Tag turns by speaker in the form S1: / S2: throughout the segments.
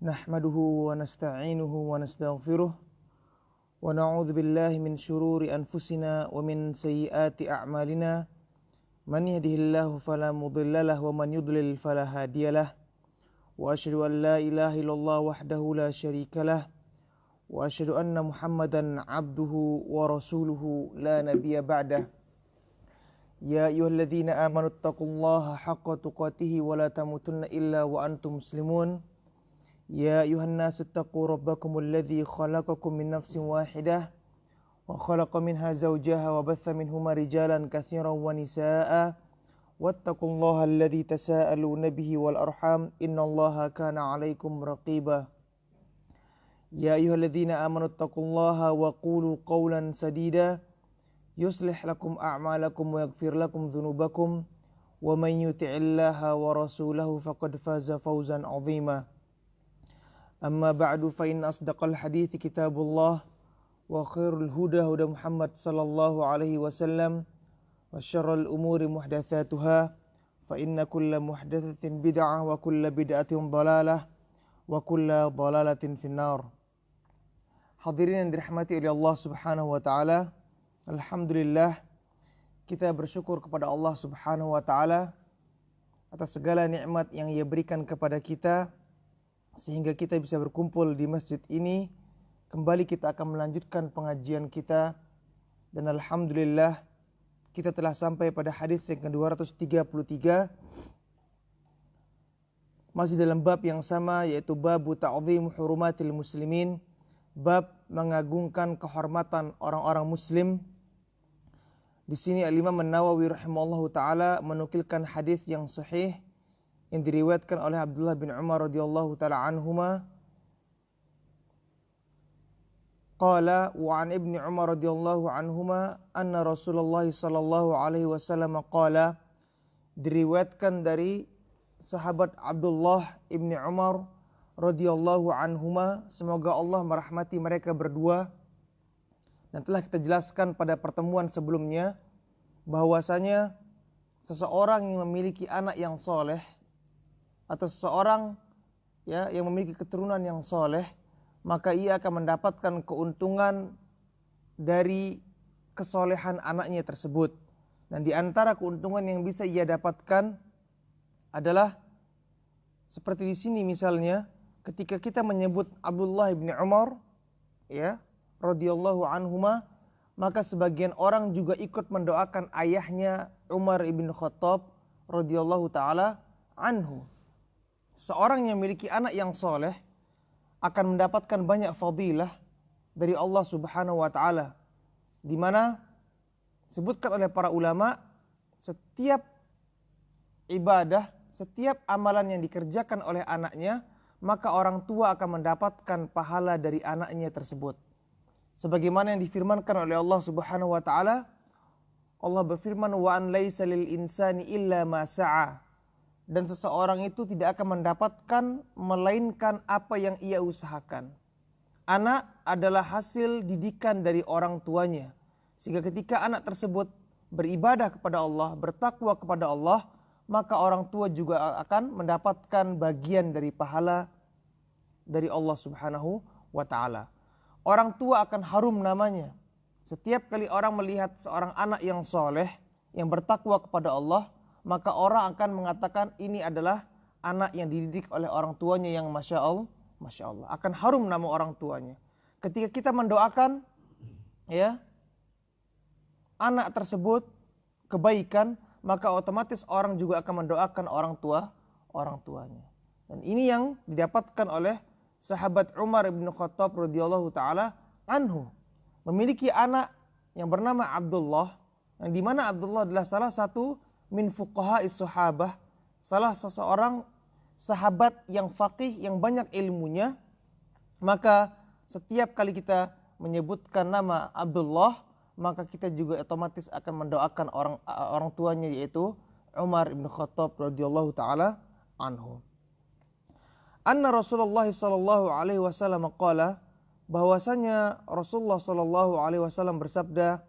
S1: Nahmaduhu wa nasta'inuhu wa nastaghfiruh wa na'udzu billahi min syururi anfusina wa min sayyiati a'malina. Man yahdihillahu fala mudhillalah wa man yudlil fala hadiyalah. Wa asyhadu an la ilaha illallah wahdahu la syarikalah wa asyhadu anna Muhammadan abduhu wa rasuluhu la nabiyya ba'dah. Ya ayyuhalladzina amanu taqullaha haqqa tuqatih wa la tamutunna illa wa antum muslimun. Ya ayuhan nasu taqu rabbakumul ladzi khalaqakum min nafsin wahidah wa khalaqa minha zawjaha wa batha minhuma rijalan katsiran wa nisaa'a wattaqullaha alladzi tasaaluna bihi wal arham innallaha kana 'alaikum raqiba. Ya ayyuhalladzina amanu taqullaha wa qulu qawlan sadida yuslih lakum a'malakum wa yaghfir lakum dhunubakum wa man yuti'illaha wa rasulahu faqad faza fawzan 'azima. Amma ba'du fa inna asdaqal hadithi kitabullah wa khairul huda huda Muhammad sallallahu alaihi wasallam wa syarrul umuri muhdatsatuha fa inna kulla muhdatsatin bid'ah wa kulla bid'atin dhalalah wa kulla dhalalatin finnar. Hadirin yang dirahmati oleh Allah Subhanahu wa taala, alhamdulillah kita bersyukur kepada Allah Subhanahu wa taala atas segala nikmat yang Ia berikan kepada kita sehingga kita bisa berkumpul di masjid ini. Kembali kita akan melanjutkan pengajian kita, dan alhamdulillah kita telah sampai pada hadis yang ke-233, masih dalam bab yang sama, yaitu bab ta'zim hurumatil muslimin, bab mengagungkan kehormatan orang-orang muslim. Di sini Al-Imam An-Nawawi rahimahullahu taala menukilkan hadis yang sahih yang diriwayatkan oleh Abdullah bin Umar radhiyallahu taala anhuma. Qala wa an ibni Umar radhiyallahu anhuma anna Rasulullah sallallahu alaihi wasallam qala, diriwayatkan dari sahabat Abdullah ibni Umar radhiyallahu anhuma, semoga Allah merahmati mereka berdua. Dan telah kita jelaskan pada pertemuan sebelumnya bahwasanya seseorang yang memiliki anak yang soleh atau seseorang yang memiliki keturunan yang soleh, maka ia akan mendapatkan keuntungan dari kesolehan anaknya tersebut. Dan di antara keuntungan yang bisa ia dapatkan adalah seperti di sini misalnya, ketika kita menyebut Abdullah bin Umar radhiyallahu anhuma, maka sebagian orang juga ikut mendoakan ayahnya Umar ibn Khattab radhiyallahu taala anhu. Seorang yang memiliki anak yang soleh akan mendapatkan banyak fadilah dari Allah Subhanahu wa taala, di mana disebutkan oleh para ulama, setiap ibadah, setiap amalan yang dikerjakan oleh anaknya, maka orang tua akan mendapatkan pahala dari anaknya tersebut. Sebagaimana yang difirmankan oleh Allah Subhanahu wa taala, Allah berfirman, wa an laisa lil insani illa ma sa'a. Dan seseorang itu tidak akan mendapatkan melainkan apa yang ia usahakan. Anak adalah hasil didikan dari orang tuanya, sehingga ketika anak tersebut beribadah kepada Allah, bertakwa kepada Allah, maka orang tua juga akan mendapatkan bagian dari pahala dari Allah Subhanahu wa taala. Orang tua akan harum namanya. Setiap kali orang melihat seorang anak yang soleh, yang bertakwa kepada Allah, maka orang akan mengatakan ini adalah anak yang dididik oleh orang tuanya yang Masya Allah. Akan harum nama orang tuanya. Ketika kita mendoakan anak tersebut kebaikan, maka otomatis orang juga akan mendoakan orang tuanya. Dan ini yang didapatkan oleh sahabat Umar bin Khattab radhiyallahu taala anhu, memiliki anak yang bernama Abdullah, yang dimana Abdullah adalah salah satu min fuqaha'is sahabah, salah seseorang sahabat yang faqih, yang banyak ilmunya. Maka setiap kali kita menyebutkan nama Abdullah, maka kita juga otomatis akan mendoakan orang tuanya, yaitu Umar bin Khattab radhiyallahu taala anhu. Anna Rasulullah sallallahu alaihi wasallam qala, bahwasanya Rasulullah sallallahu alaihi wasallam bersabda,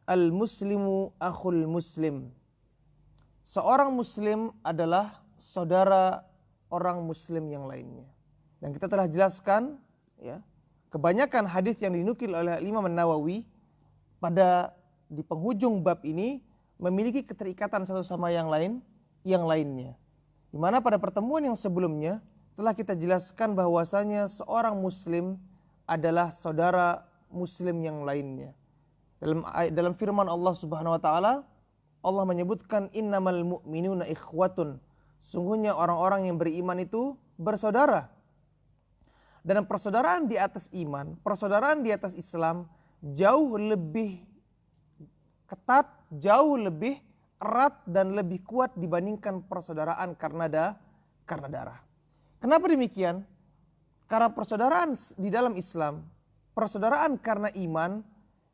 S1: al muslimu akhul muslim. Seorang muslim adalah saudara orang muslim yang lainnya. Dan kita telah jelaskan ya, kebanyakan hadis yang dinukil oleh Imam An-Nawawi di penghujung bab ini memiliki keterikatan satu sama yang lainnya. Di mana pada pertemuan yang sebelumnya telah kita jelaskan bahwasanya seorang muslim adalah saudara muslim yang lainnya. Dalam firman Allah Subhanahu wa taala, Allah menyebutkan innamal mu'minuna ikhwatun. Sungguhnya orang-orang yang beriman itu bersaudara. Dan persaudaraan di atas iman, persaudaraan di atas Islam jauh lebih ketat, jauh lebih erat dan lebih kuat dibandingkan persaudaraan karena darah. Kenapa demikian? Karena persaudaraan di dalam Islam, persaudaraan karena iman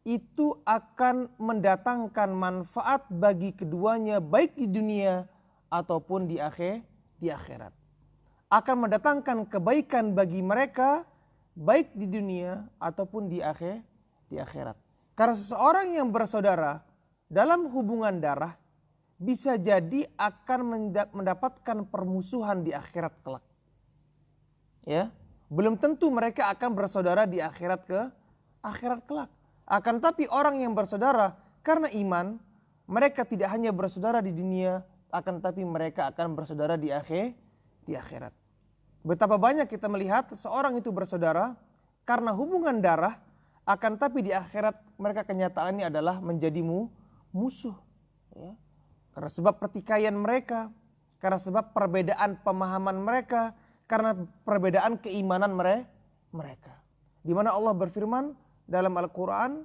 S1: itu akan mendatangkan manfaat bagi keduanya baik di dunia ataupun di akhirat. Akan mendatangkan kebaikan bagi mereka baik di dunia ataupun di akhirat. Karena seseorang yang bersaudara dalam hubungan darah bisa jadi akan mendapatkan permusuhan di akhirat kelak. Ya, belum tentu mereka akan bersaudara di akhirat kelak. Akan tapi orang yang bersaudara karena iman, mereka tidak hanya bersaudara di dunia, akan tapi mereka akan bersaudara di akhirat. Betapa banyak kita melihat seorang itu bersaudara karena hubungan darah, akan tapi di akhirat mereka kenyataannya adalah menjadi musuh. Ya. Karena sebab pertikaian mereka, karena sebab perbedaan pemahaman mereka, karena perbedaan keimanan mereka. Di mana Allah berfirman dalam Al-Quran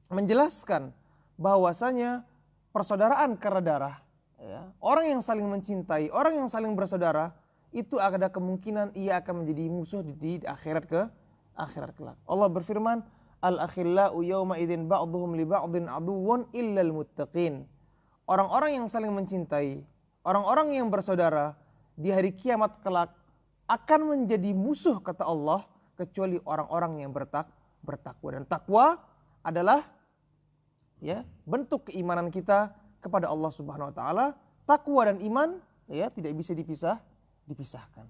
S1: menjelaskan bahwasanya persaudaraan karena darah, ya, orang yang saling mencintai, orang yang saling bersaudara, itu ada kemungkinan ia akan menjadi musuh di akhirat kelak. Allah berfirman, al-akhillau yawma idzin ba'dhum li ba'dhin aduwwun illal muttaqin. Orang-orang yang saling mencintai, orang-orang yang bersaudara di hari kiamat kelak akan menjadi musuh kata Allah kecuali orang-orang yang bertakwa. Dan takwa adalah ya bentuk keimanan kita kepada Allah Subhanahu wa taala. Takwa dan iman ya tidak bisa dipisahkan.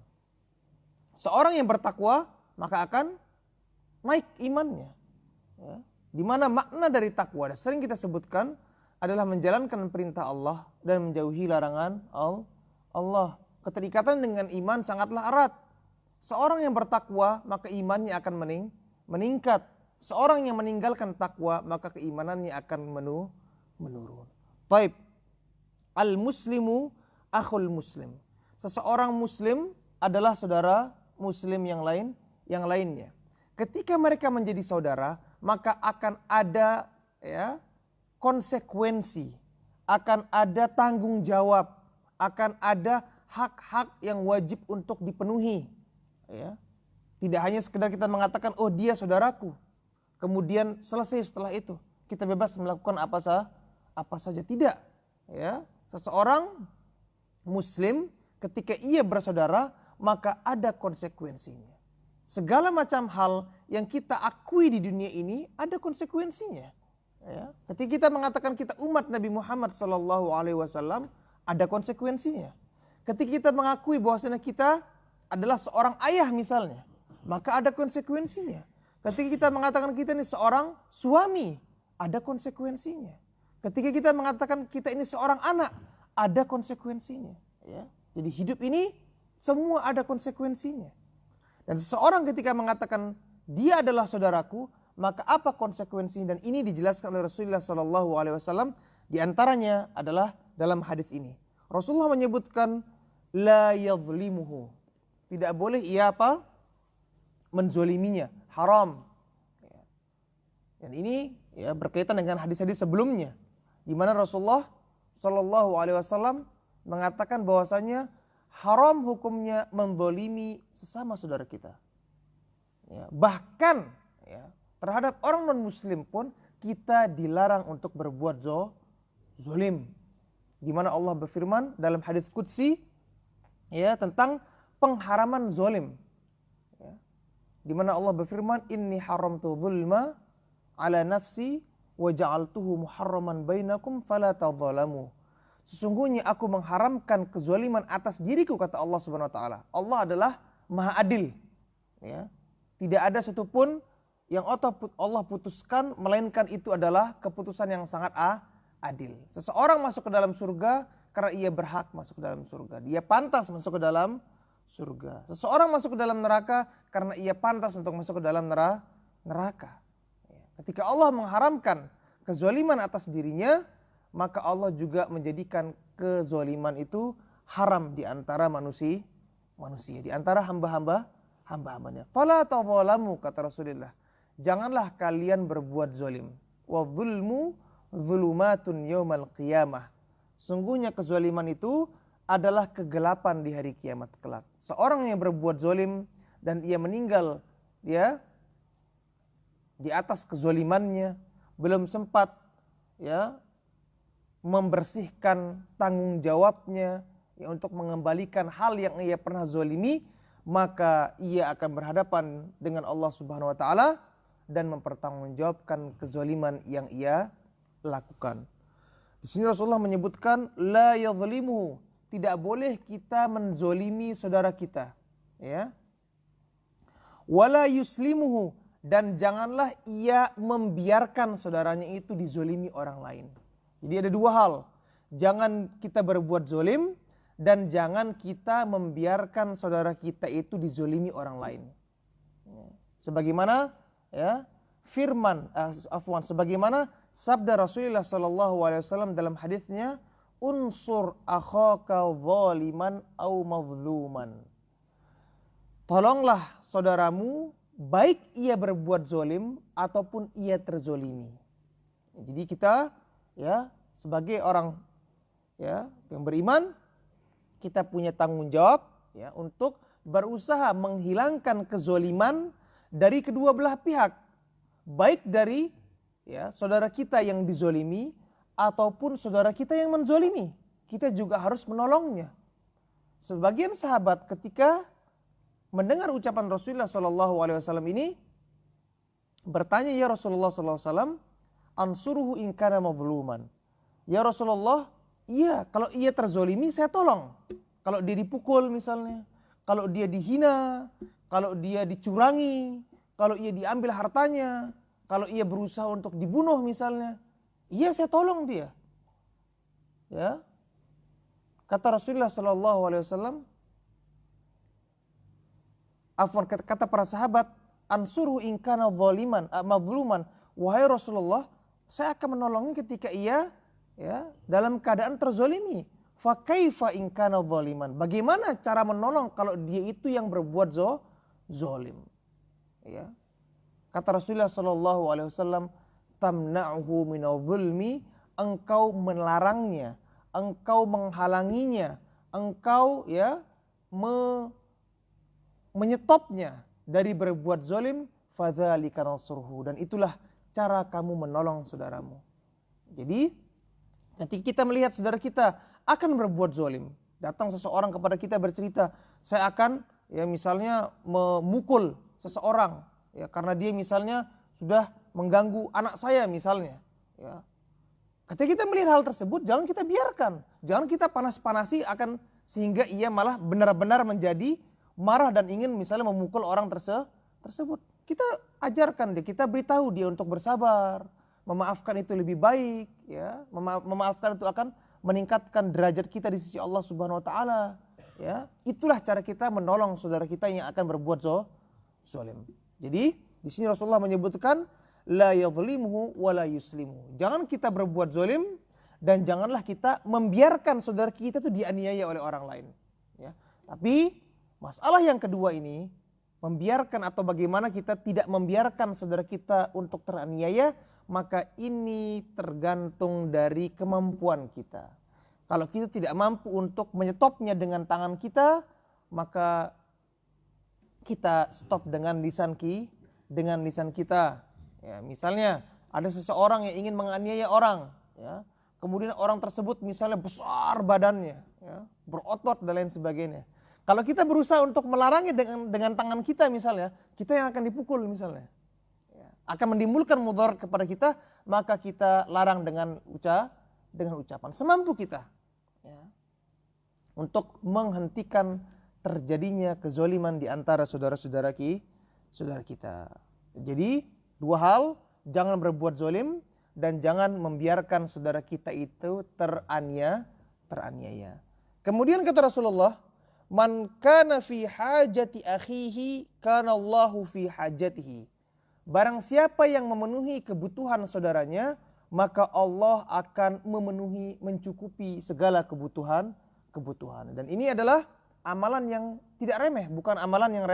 S1: Seorang yang bertakwa maka akan naik imannya. Ya. Di mana makna dari takwa sering kita sebutkan adalah menjalankan perintah Allah dan menjauhi larangan Allah. Keterikatan dengan iman sangatlah erat. Seorang yang bertakwa maka imannya akan meningkat. Seorang yang meninggalkan takwa maka keimanannya akan menurun. Taib. Al-muslimu akhul muslim. Seseorang muslim adalah saudara muslim yang lainnya. Ketika mereka menjadi saudara, maka akan ada ya konsekuensi, akan ada tanggung jawab, akan ada hak-hak yang wajib untuk dipenuhi. Ya. Tidak hanya sekedar kita mengatakan, oh dia saudaraku, kemudian selesai setelah itu kita bebas melakukan apa saja. Tidak. Ya. Seseorang muslim ketika ia bersaudara maka ada konsekuensinya. Segala macam hal yang kita akui di dunia ini ada konsekuensinya. Ya. Ketika kita mengatakan kita umat Nabi Muhammad SAW, ada konsekuensinya. Ketika kita mengakui bahwasanya kita adalah seorang ayah misalnya, maka ada konsekuensinya. Ketika kita mengatakan kita ini seorang suami, ada konsekuensinya. Ketika kita mengatakan kita ini seorang anak, ada konsekuensinya. Ya. Jadi hidup ini semua ada konsekuensinya. Dan seseorang ketika mengatakan dia adalah saudaraku, maka apa konsekuensinya? Dan ini dijelaskan oleh Rasulullah SAW. Di antaranya adalah dalam hadis ini. Rasulullah menyebutkan la yadhlimuhu. Tidak boleh ia apa? Menzoliminya, haram. Dan ini ya berkaitan dengan hadis-hadis sebelumnya, di mana Rasulullah SAW mengatakan bahwasanya haram hukumnya menzolimi sesama saudara kita. Ya, bahkan ya, terhadap orang non-muslim pun kita dilarang untuk berbuat zolim. Di mana Allah berfirman dalam hadis qudsi ya tentang pengharaman zolim. Ya. Di mana Allah berfirman, inni haramtu zulma ala nafsi wa ja'altuhu muharraman bainakum fala tadzalamu. Sesungguhnya aku mengharamkan kezaliman atas diriku kata Allah Subhanahu wa taala. Allah adalah Maha Adil. Ya. Tidak ada satupun yang Allah putuskan melainkan itu adalah keputusan yang sangat adil. Seseorang masuk ke dalam surga karena ia berhak masuk ke dalam surga. Dia pantas masuk ke dalam surga. Seseorang masuk ke dalam neraka karena ia pantas untuk masuk ke dalam neraka. Ketika Allah mengharamkan kezaliman atas dirinya, maka Allah juga menjadikan kezaliman itu haram di antara manusia, di antara hamba-hambanya. Fala tadzalamu, kata Rasulullah. Janganlah kalian berbuat zalim. Wa dzulmu dzulumatun yaumal qiyamah. Sungguhnya kezaliman itu adalah kegelapan di hari kiamat kelak. Seorang yang berbuat zalim dan ia meninggal ya di atas kezalimannya, belum sempat ya membersihkan tanggung jawabnya ya, untuk mengembalikan hal yang ia pernah zalimi, maka ia akan berhadapan dengan Allah Subhanahu wa taala dan mempertanggungjawabkan kezaliman yang ia lakukan. Di sini Rasulullah menyebutkan la yadhlimuhu, tidak boleh kita menzolimi saudara kita, ya. Wala yuslimuhu, dan janganlah ia membiarkan saudaranya itu dizolimi orang lain. Jadi ada dua hal, jangan kita berbuat zolim dan jangan kita membiarkan saudara kita itu dizolimi orang lain. Sebagaimana ya sebagaimana sabda Rasulullah SAW dalam hadisnya, unsur akhaka zaliman au mazluman. Tolonglah saudaramu baik ia berbuat zolim ataupun ia terzolimi. Jadi kita ya sebagai orang ya yang beriman, kita punya tanggung jawab ya untuk berusaha menghilangkan kezoliman dari kedua belah pihak, baik dari ya saudara kita yang dizolimi ataupun saudara kita yang menzolimi. Kita juga harus menolongnya. Sebagian sahabat ketika mendengar ucapan Rasulullah SAW ini bertanya, ya Rasulullah SAW, ansuruhu in kana mazluman. Ya Rasulullah, iya kalau ia terzolimi saya tolong. Kalau dia dipukul misalnya, kalau dia dihina, kalau dia dicurangi, kalau ia diambil hartanya, kalau ia berusaha untuk dibunuh misalnya, iya saya tolong dia. Ya. Kata Rasulullah SAW, kata para sahabat, ansuruhu in kana mazluman. Wahai Rasulullah, saya akan menolongnya ketika ia ya dalam keadaan terzolimi. Fa kaifa in kana zaliman? Bagaimana cara menolong kalau dia itu yang berbuat zalim? Ya. Kata Rasulullah SAW, tamna'uhu minal zulmi, engkau melarangnya, engkau menghalanginya, engkau ya menyetopnya dari berbuat zalim, fadzalika nasruhu, dan itulah cara kamu menolong saudaramu. Jadi ketika kita melihat saudara kita akan berbuat zalim, datang seseorang kepada kita bercerita, saya akan ya misalnya memukul seseorang ya karena dia misalnya sudah mengganggu anak saya misalnya ya. Ketika kita melihat hal tersebut, jangan kita biarkan, jangan kita panas-panasi akan sehingga ia malah benar-benar menjadi marah dan ingin misalnya memukul orang tersebut. Kita ajarkan dia, kita beritahu dia untuk bersabar, memaafkan itu lebih baik ya. Memaafkan itu akan meningkatkan derajat kita di sisi Allah Subhanahu wa taala ya. Itulah cara kita menolong saudara kita yang akan berbuat zalim. Jadi di sini Rasulullah menyebutkan la yadhlimuhu wa la yuslimuhu. Jangan kita berbuat zalim dan janganlah kita membiarkan saudara kita itu dianiaya oleh orang lain ya. Tapi masalah yang kedua ini, membiarkan atau bagaimana kita tidak membiarkan saudara kita untuk teraniaya, maka ini tergantung dari kemampuan kita. Kalau kita tidak mampu untuk menyetopnya dengan tangan kita, maka kita stop dengan lisan kita. Ya, misalnya ada seseorang yang ingin menganiaya orang, ya, kemudian orang tersebut misalnya besar badannya, ya, berotot dan lain sebagainya. Kalau kita berusaha untuk melarangnya dengan tangan kita misalnya, kita yang akan dipukul misalnya, ya, akan menimbulkan mudarat kepada kita, maka kita larang dengan ucapan semampu kita, ya, untuk menghentikan terjadinya kezoliman di antara saudara kita. Jadi dua hal, jangan berbuat zolim dan jangan membiarkan saudara kita itu teraniaya. Kemudian kata Rasulullah, man kana fi hajati akhihi kana Allahu fi hajatihi. Barang siapa yang memenuhi kebutuhan saudaranya, maka Allah akan mencukupi segala kebutuhan. Dan ini adalah amalan yang tidak remeh, bukan amalan yang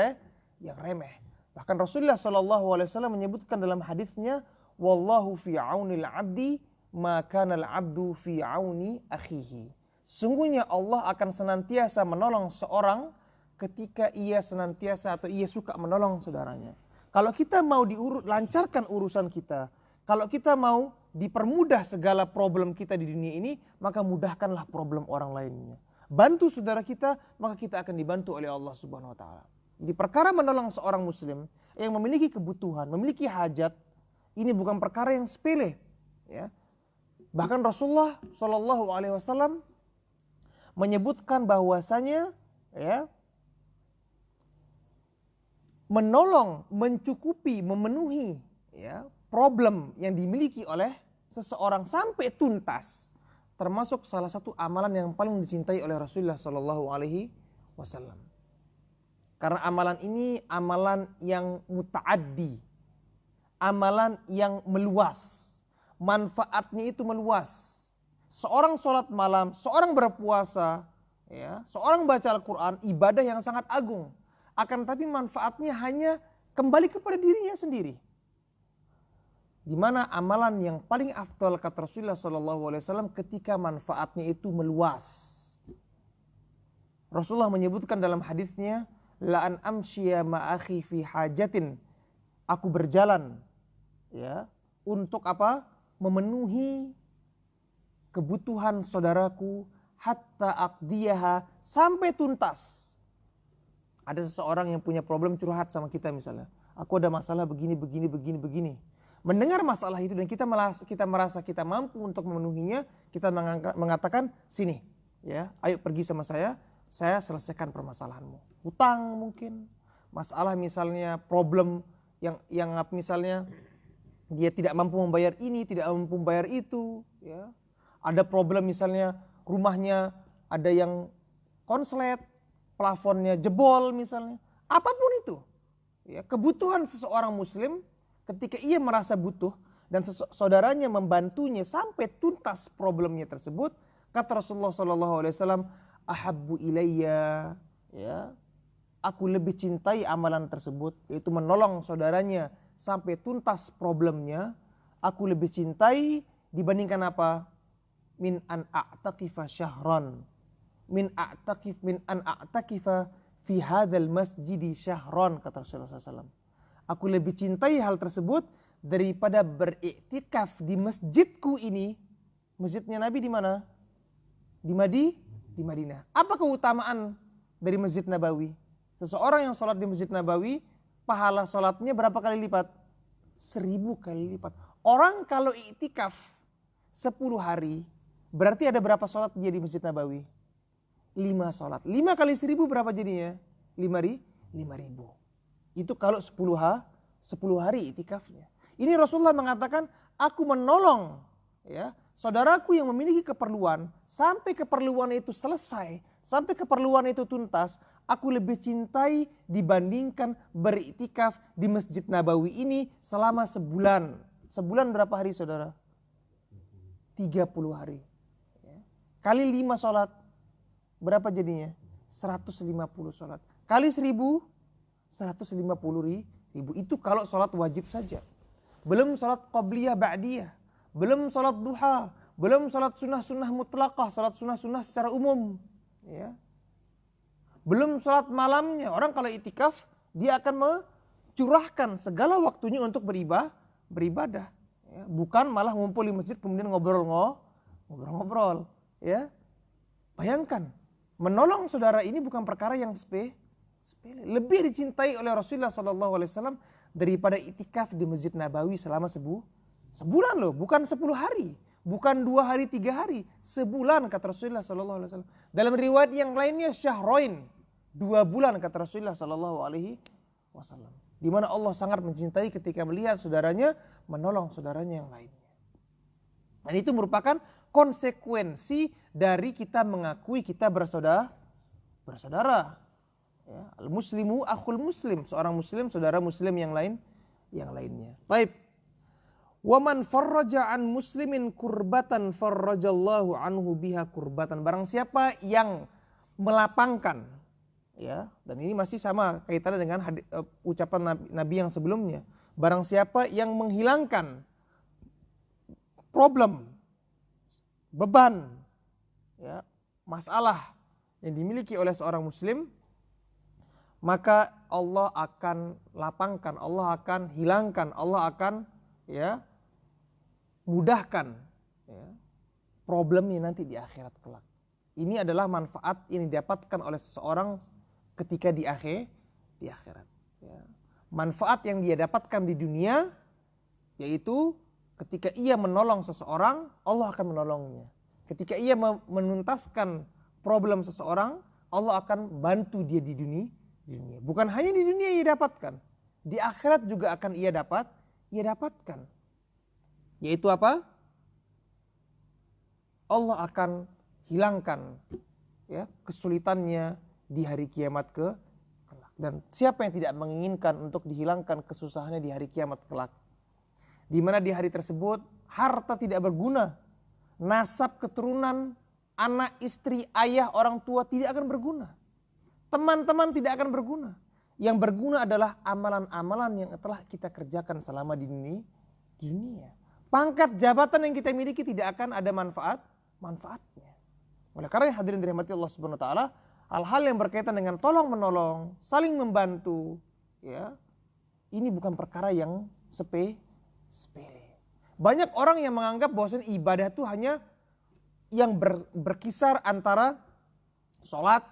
S1: remeh. Bahkan Rasulullah SAW menyebutkan dalam hadisnya, wallahu fi aunil abdi ma kana al abdu fi auni akhihi. Sungguhnya Allah akan senantiasa menolong seorang ketika ia senantiasa atau ia suka menolong saudaranya. Kalau kita mau lancarkan urusan kita, kalau kita mau dipermudah segala problem kita di dunia ini, maka mudahkanlah problem orang lainnya. Bantu saudara kita, maka kita akan dibantu oleh Allah Subhanahu wa taala. Di perkara menolong seorang muslim yang memiliki kebutuhan, memiliki hajat, ini bukan perkara yang sepele, ya. Bahkan Rasulullah Shallallahu alaihi wasallam menyebutkan bahwasanya, ya, menolong, mencukupi, memenuhi, ya, problem yang dimiliki oleh seseorang sampai tuntas, termasuk salah satu amalan yang paling dicintai oleh Rasulullah Shallallahu alaihi wasallam. Karena amalan ini amalan yang muta'addi, amalan yang meluas, manfaatnya itu meluas. Seorang sholat malam, seorang berpuasa, ya, seorang baca Al-Quran, ibadah yang sangat agung. Akan tapi manfaatnya hanya kembali kepada dirinya sendiri. Di mana amalan yang paling afdal kata Rasulullah SAW ketika manfaatnya itu meluas. Rasulullah menyebutkan dalam hadisnya, la an amshiya ma'akhi fi hajatin. Aku berjalan, ya, untuk apa? Memenuhi kebutuhan saudaraku hatta aqdiyaha, sampai tuntas. Ada seseorang yang punya problem curhat sama kita misalnya. Aku ada masalah begini. Mendengar masalah itu dan kita merasa kita mampu untuk memenuhinya, kita mengatakan, sini, ya, ayo pergi sama saya selesaikan permasalahanmu. Hutang mungkin, masalah misalnya problem yang misalnya dia tidak mampu membayar ini, tidak mampu membayar itu, ya. Ada problem misalnya rumahnya ada yang konslet, plafonnya jebol misalnya. Apapun itu, ya, kebutuhan seseorang muslim ketika ia merasa butuh dan saudaranya membantunya sampai tuntas problemnya tersebut, kata Rasulullah SAW, ahabbu ilayya, ya, aku lebih cintai amalan tersebut, yaitu menolong saudaranya sampai tuntas problemnya. Aku lebih cintai dibandingkan apa? Min an a'taqifa syahran, min an a'taqifa fi hadzal masjidi syahran, kata Rasulullah SAW. Aku lebih cintai hal tersebut daripada beriktikaf di masjidku ini. Masjidnya Nabi di mana? Di Madinah. Apa keutamaan dari Masjid Nabawi? Seseorang yang sholat di Masjid Nabawi, pahala sholatnya berapa kali lipat? 1000 kali lipat. Orang kalau iktikaf 10 hari, berarti ada berapa sholat dia di Masjid Nabawi? 5 sholat. 5 kali 1000 berapa jadinya? 5.000. Itu kalau 10 hari itikafnya. Ini Rasulullah mengatakan, aku menolong, ya, saudaraku yang memiliki keperluan, sampai keperluan itu selesai, sampai keperluan itu tuntas, aku lebih cintai dibandingkan beriktikaf di Masjid Nabawi ini selama sebulan. Sebulan berapa hari saudara? 30 hari. Ya. Kali 5 sholat, berapa jadinya? 150 sholat. Kali 1000, 150.000. Itu kalau sholat wajib saja. Belum sholat qabliyah ba'diyah. Belum sholat duha. Belum sholat sunnah-sunnah mutlaqah. Sholat sunnah-sunnah secara umum. Ya. Belum sholat malamnya. Orang kalau itikaf, dia akan mencurahkan segala waktunya untuk beribadah. Ya. Bukan malah ngumpul di masjid kemudian ngobrol-ngobrol. Ya. Bayangkan, menolong saudara ini bukan perkara yang sepele. Lebih dicintai oleh Rasulullah SAW daripada itikaf di Masjid Nabawi selama sebulan loh, bukan 10 hari, bukan 2 hari, 3 hari, sebulan kata Rasulullah SAW. Dalam riwayat yang lainnya syahroin, 2 bulan kata Rasulullah Shallallahu Alaihi Wasallam. Di mana Allah sangat mencintai ketika melihat saudaranya menolong saudaranya yang lainnya. Dan itu merupakan konsekuensi dari kita mengakui kita bersaudara. Ya, al-muslimu akhul muslim, seorang muslim saudara muslim yang lainnya. Baik. Wa man farraja an muslimin kurbatan farrajallahu anhu biha kurbatan. Barang siapa yang melapangkan, ya, dan ini masih sama kaitannya dengan ucapan Nabi yang sebelumnya. Barang siapa yang menghilangkan problem, beban, ya, masalah yang dimiliki oleh seorang muslim, maka Allah akan lapangkan, Allah akan hilangkan, Allah akan, ya, mudahkan, ya, problemnya nanti di akhirat kelak. Ini adalah manfaat yang didapatkan oleh seseorang ketika di akhirat. Ya. Manfaat yang dia dapatkan di dunia, yaitu ketika ia menolong seseorang, Allah akan menolongnya. Ketika ia menuntaskan problem seseorang, Allah akan bantu dia di dunia. Bukan hanya di dunia ia dapatkan, di akhirat juga akan ia dapatkan. Yaitu apa? Allah akan hilangkan, ya, kesulitannya di hari kiamat kelak. Dan siapa yang tidak menginginkan untuk dihilangkan kesusahannya di hari kiamat kelak? Di mana di hari tersebut harta tidak berguna, nasab keturunan, anak, istri, ayah, orang tua tidak akan berguna. Teman-teman tidak akan berguna. Yang berguna adalah amalan-amalan yang telah kita kerjakan selama di dunia. Pangkat jabatan yang kita miliki tidak akan ada manfaatnya. Oleh karena hadirin dirahmati Allah Subhanahu wa taala, hal-hal yang berkaitan dengan tolong menolong, saling membantu, ya, ini bukan perkara yang sepele. Banyak orang yang menganggap bahwa ibadah itu hanya yang berkisar antara sholat,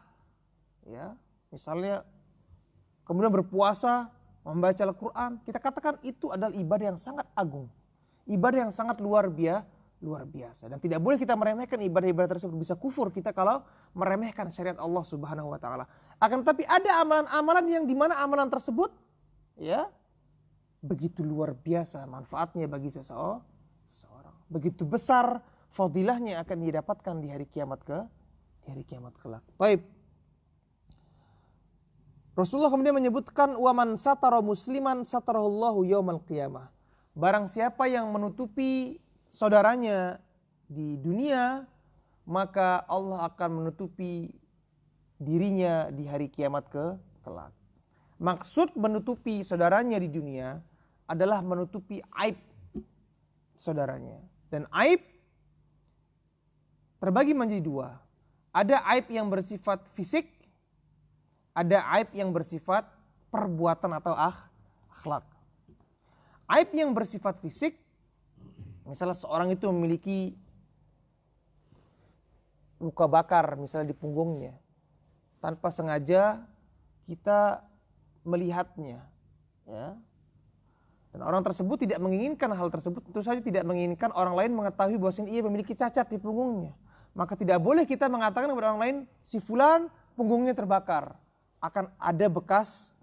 S1: ya, misalnya, kemudian berpuasa, membaca Al-Quran. Kita katakan itu adalah ibadah yang sangat agung, ibadah yang sangat luar biasa. Dan tidak boleh kita meremehkan ibadah-ibadah tersebut. Bisa kufur kita kalau meremehkan syariat Allah Subhanahu wa taala. Akan tetapi ada amalan-amalan yang dimana amalan tersebut, ya, begitu luar biasa manfaatnya bagi seseorang. Begitu besar fadilahnya akan didapatkan di hari kiamat kelak. Baik. Rasulullah kemudian menyebutkan wa man satara musliman satarahullahu yaumal qiyamah. Barang siapa yang menutupi saudaranya di dunia, maka Allah akan menutupi dirinya di hari kiamat kelak. Maksud menutupi saudaranya di dunia adalah menutupi aib saudaranya. Dan aib terbagi menjadi 2. Ada aib yang bersifat fisik, ada aib yang bersifat perbuatan atau akhlak. Aib yang bersifat fisik, misalnya seorang itu memiliki luka bakar misalnya di punggungnya, tanpa sengaja kita melihatnya, ya. Dan orang tersebut tidak menginginkan hal tersebut, tentu saja tidak menginginkan orang lain mengetahui bahwa ia memiliki cacat di punggungnya. Maka tidak boleh kita mengatakan kepada orang lain, si fulan punggungnya terbakar. Akan ada bekas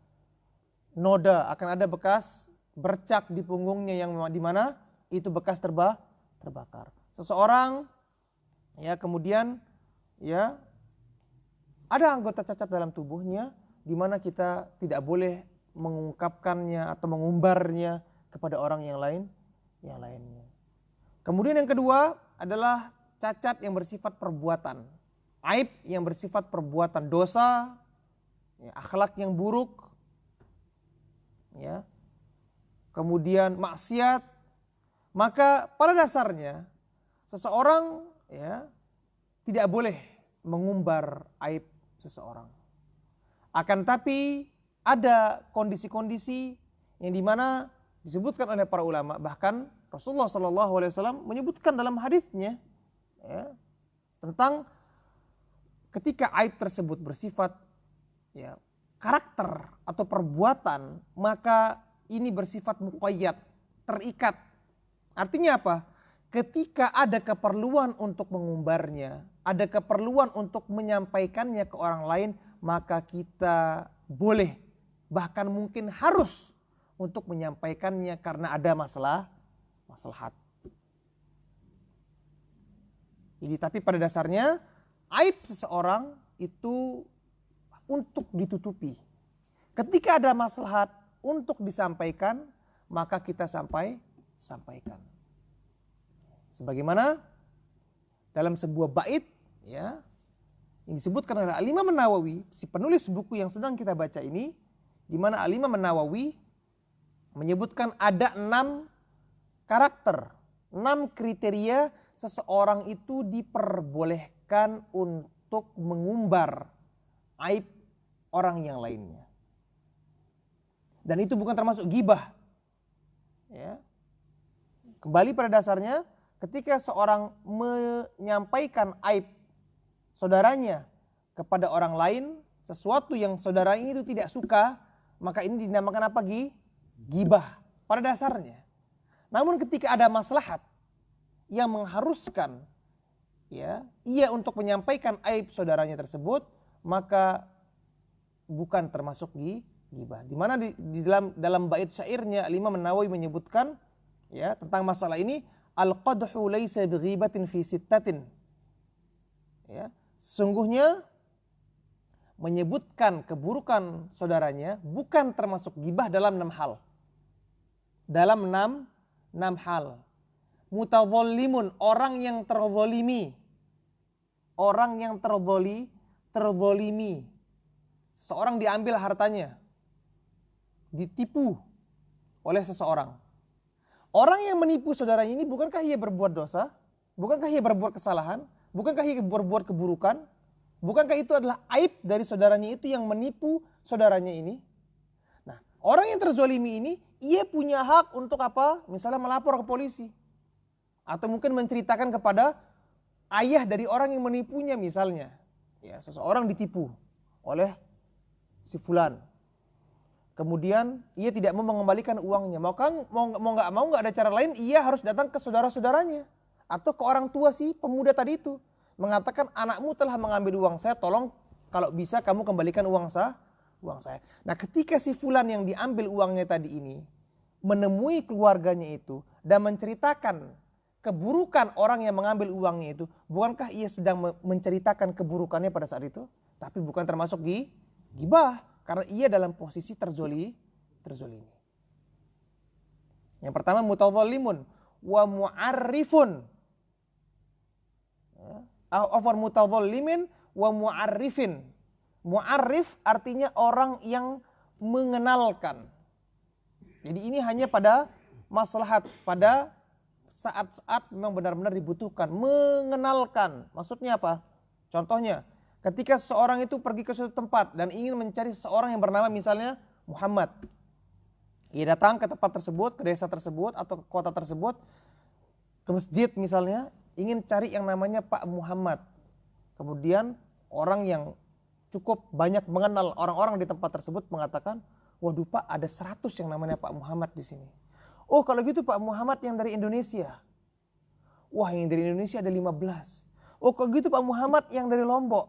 S1: noda, akan ada bekas bercak di punggungnya yang di mana itu bekas terbakar. Seseorang, ya, kemudian, ya, ada anggota cacat dalam tubuhnya di mana kita tidak boleh mengungkapkannya atau mengumbarnya kepada orang yang lainnya. Kemudian yang kedua adalah cacat yang bersifat perbuatan, aib yang bersifat perbuatan, dosa, ya, akhlak yang buruk, ya, kemudian maksiat. Maka pada dasarnya seseorang, ya, tidak boleh mengumbar aib seseorang. Akan tapi ada kondisi-kondisi yang dimana disebutkan oleh para ulama, bahkan Rasulullah SAW menyebutkan dalam hadisnya, ya, tentang ketika aib tersebut bersifat, ya, karakter atau perbuatan, maka ini bersifat muqayyad, terikat. Artinya apa? Ketika ada keperluan untuk mengumbarnya, ada keperluan untuk menyampaikannya ke orang lain, maka kita boleh, bahkan mungkin harus untuk menyampaikannya karena ada maslahat. Jadi tapi pada dasarnya aib seseorang itu untuk ditutupi. Ketika ada maslahat untuk disampaikan, maka kita sampaikan. Sebagaimana dalam sebuah bait ya, yang disebutkan oleh Al-Imam An-Nawawi, si penulis buku yang sedang kita baca ini, di mana Al-Imam An-Nawawi menyebutkan ada 6 karakter, 6 kriteria seseorang itu diperbolehkan untuk mengumbar aib orang yang lainnya. Dan itu bukan termasuk ghibah. Ya. Kembali pada dasarnya, ketika seorang menyampaikan aib saudaranya kepada orang lain, sesuatu yang saudaranya itu tidak suka, maka ini dinamakan apa? Ghibah pada dasarnya. Namun ketika ada maslahat yang mengharuskan ya, ia untuk menyampaikan aib saudaranya tersebut, maka bukan termasuk ghibah. Di mana di dalam bait syairnya Imam An-Nawawi menyebutkan ya tentang masalah ini, al-qadhu laisa bighibatin fi sittatin. Ya, sesungguhnya menyebutkan keburukan saudaranya bukan termasuk ghibah dalam 6 hal. Dalam 6 hal. Mutadzallimun, orang yang terzalimi. Orang yang terzalimi. Seorang diambil hartanya, ditipu oleh seseorang. Orang yang menipu saudaranya ini bukankah ia berbuat dosa? Bukankah ia berbuat kesalahan? Bukankah ia berbuat keburukan? Bukankah itu adalah aib dari saudaranya itu yang menipu saudaranya ini? Nah, orang yang terzalimi ini, ia punya hak untuk apa? Misalnya melapor ke polisi. Atau mungkin menceritakan kepada ayah dari orang yang menipunya misalnya. Ya, seseorang ditipu oleh si fulan. Kemudian ia tidak mau mengembalikan uangnya. Mau nggak ada cara lain, ia harus datang ke saudara-saudaranya atau ke orang tua si pemuda tadi itu, mengatakan anakmu telah mengambil uang saya, tolong kalau bisa kamu kembalikan uang saya. Nah, ketika si fulan yang diambil uangnya tadi ini menemui keluarganya itu dan menceritakan keburukan orang yang mengambil uangnya itu, bukankah ia sedang menceritakan keburukannya pada saat itu? Tapi bukan termasuk ghibah karena ia dalam posisi terzolimi. Yang pertama mutadzallimun wa mu'arrifun. Mutadzallimin wa mu'arrifin. Mu'arrif artinya orang yang mengenalkan. Jadi ini hanya pada maslahat, pada saat-saat memang benar-benar dibutuhkan. Mengenalkan, maksudnya apa? Contohnya, ketika seseorang itu pergi ke suatu tempat dan ingin mencari seseorang yang bernama misalnya Muhammad. Ia datang ke tempat tersebut, ke desa tersebut atau ke kota tersebut, ke masjid misalnya, ingin cari yang namanya Pak Muhammad. Kemudian orang yang cukup banyak mengenal orang-orang di tempat tersebut mengatakan, waduh Pak, ada 100 yang namanya Pak Muhammad di sini. Oh kalau gitu Pak Muhammad yang dari Indonesia. Wah yang dari Indonesia ada 15. Oh kalau gitu Pak Muhammad yang dari Lombok.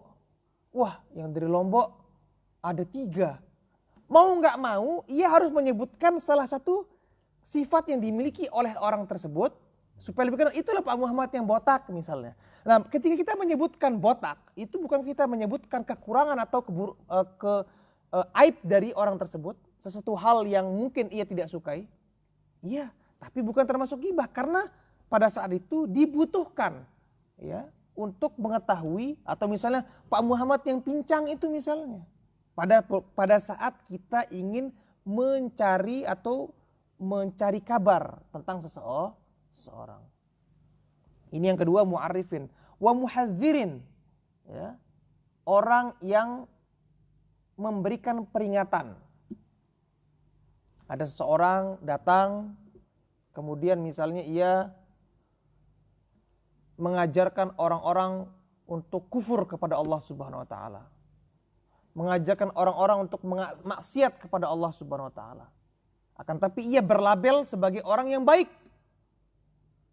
S1: Wah yang dari Lombok ada 3. Mau nggak mau ia harus menyebutkan salah satu sifat yang dimiliki oleh orang tersebut. Supaya lebih kenal, itulah Pak Muhammad yang botak misalnya. Nah ketika kita menyebutkan botak, itu bukan kita menyebutkan kekurangan atau aib dari orang tersebut. Sesuatu hal yang mungkin ia tidak sukai. Iya, tapi bukan termasuk ghibah karena pada saat itu dibutuhkan ya untuk mengetahui, atau misalnya Pak Muhammad yang pincang itu misalnya pada saat kita ingin mencari kabar tentang seseorang. Ini yang kedua mu'arifin wa muhadzirin ya, orang yang memberikan peringatan. Ada seseorang datang, kemudian misalnya ia mengajarkan orang-orang untuk kufur kepada Allah Subhanahu wa taala. Mengajarkan orang-orang untuk maksiat kepada Allah Subhanahu wa taala. Akan tapi ia berlabel sebagai orang yang baik.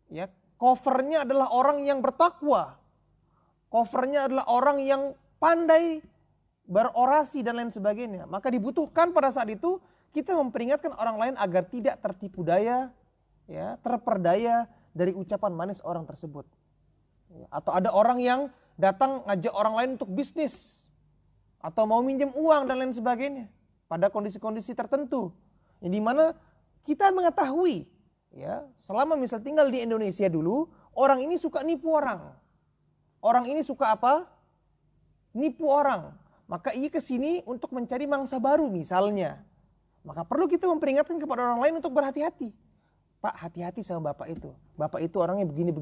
S1: Ya, covernya adalah orang yang bertakwa. Covernya adalah orang yang pandai berorasi dan lain sebagainya. Maka dibutuhkan pada saat itu kita memperingatkan orang lain agar tidak tertipu daya, ya, terperdaya dari ucapan manis orang tersebut. Atau ada orang yang datang ngajak orang lain untuk bisnis atau mau minjem uang dan lain sebagainya pada kondisi-kondisi tertentu. Yang dimana kita mengetahui, ya, selama misal tinggal di Indonesia dulu, orang ini suka nipu orang. Orang ini suka apa? Nipu orang. Maka ia kesini untuk mencari mangsa baru misalnya. Maka perlu kita memperingatkan kepada orang lain untuk berhati-hati. Pak, hati-hati sama bapak itu. Bapak itu orangnya begini.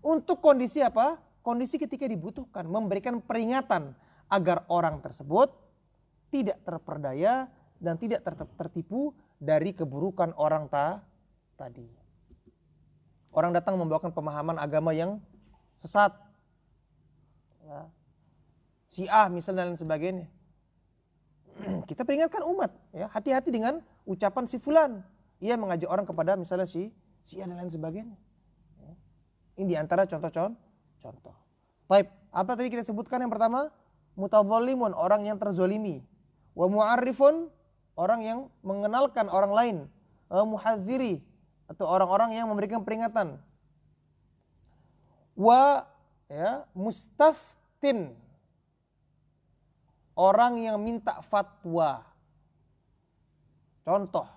S1: Untuk kondisi apa? Kondisi ketika dibutuhkan. Memberikan peringatan agar orang tersebut tidak terperdaya dan tidak tertipu dari keburukan orang tadi. Orang datang membawakan pemahaman agama yang sesat. Ya. Syiah misalnya dan sebagainya. Kita peringatkan umat, ya, hati-hati dengan ucapan si fulan. Ia mengajak orang kepada misalnya si Syiah dan lain sebagainya. Ya. Ini diantara contoh. Taib, apa tadi kita sebutkan yang pertama? Mutadzalimun, orang yang terzolimi. Wa mu'arrifun, orang yang mengenalkan orang lain. Muhadziri, atau orang-orang yang memberikan peringatan. Wa, ya, mustaftin, orang yang minta fatwa. Contoh,